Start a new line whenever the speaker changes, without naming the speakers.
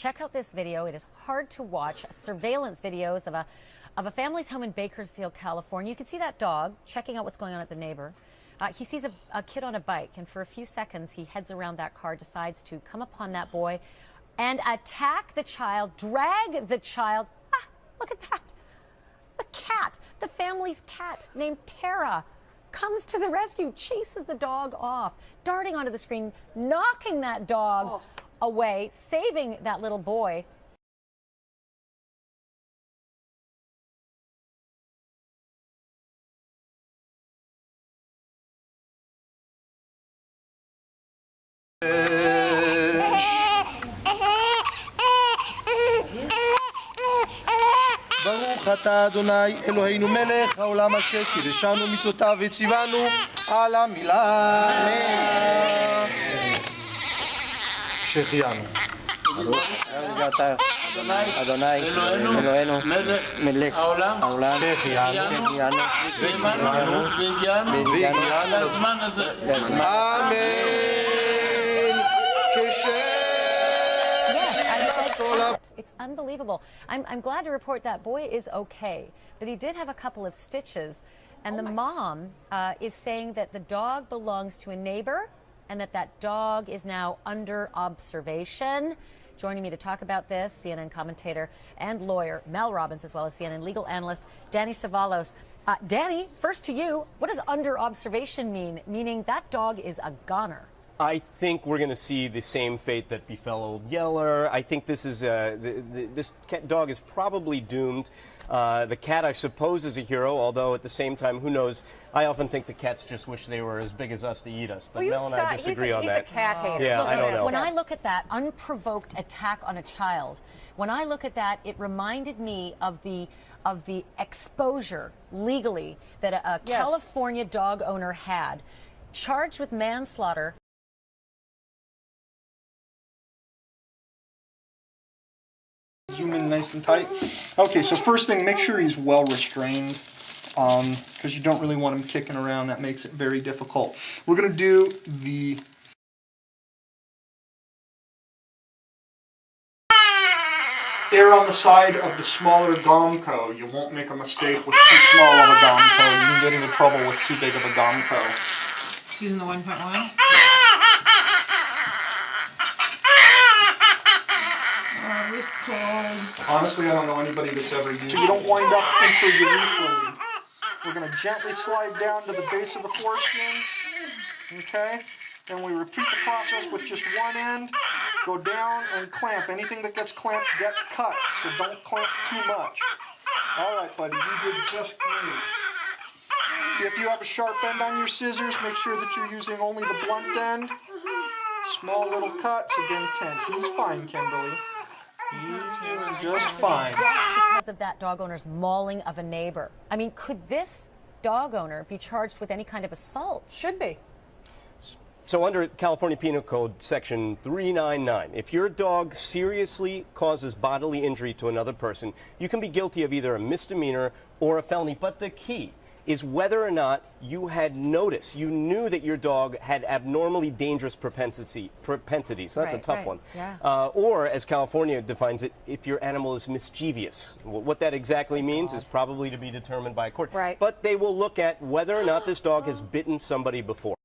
check out this video. It is hard to watch. Surveillance videos of a family's home in Bakersfield, California. You can see that dog checking out what's going on at the neighbor. He sees a kid on a bike, and for a few seconds, he heads around that car, decides to come upon that boy and attack the child, drag the child. Ah, look at that. The cat, the family's cat named Tara, comes to the rescue, chases the dog off, darting onto the screen, knocking that dog away, saving that little boy.
ברוך אתה אדוני אלוהינו מלך העולם אשר קידשנו מצוותיו וציוונו על המילה. שהחיינו.
אדוני אלוהינו מלך העולם שהחיינו והגיענו לזמן הזה.
אמן.
It's unbelievable. I'm glad to report that boy is okay, but he did have a couple of stitches, and the mom is saying that the dog belongs to a neighbor and that dog is now under observation. Joining me to talk about this, CNN commentator and lawyer Mel Robbins, as well as CNN legal analyst Danny Savalos. Danny, first to you, what does under observation mean? Meaning that dog is a goner.
I think we're going to see the same fate that befell Old Yeller. I think this is this dog is probably doomed. The cat, I suppose, is a hero, although at the same time, who knows? I often think the cats just wish they were as big as us to eat us. But Mel and I disagree on that.
He's a cat hater.
Yeah, I don't know.
When I look at that unprovoked attack on a child, when I look at that, it reminded me of the exposure legally that a California dog owner had, charged with manslaughter.
Zoom in nice and tight. Okay, so first thing, make sure he's well restrained, because you don't really want him kicking around. That makes it very difficult. We're going to do the err on the side of the smaller Gomco. You won't make a mistake with too small of a Gomco. You can get into trouble with too big of a Gomco.
It's using the 1.1.
Honestly, I don't know anybody that's ever used it. So you don't wind up intraurethral. We're going to gently slide down to the base of the foreskin. Okay? Then we repeat the process with just one end. Go down and clamp. Anything that gets clamped gets cut, so don't clamp too much. All right, buddy, you did just great. If you have a sharp end on your scissors, make sure that you're using only the blunt end. Small little cuts, again, tense. He's fine, Kimberly. He's doing just fine.
Because of that dog owner's mauling of a neighbor. I mean, could this dog owner be charged with any kind of assault?
Should be.
So under California Penal Code Section 399, if your dog seriously causes bodily injury to another person, you can be guilty of either a misdemeanor or a felony. But the key is whether or not you had notice. You knew that your dog had abnormally dangerous propensity. So that's a tough one.
Yeah.
Or, as California defines it, if your animal is mischievous. What that exactly means is probably to be determined by a court.
Right.
But they will look at whether or not this dog has bitten somebody before.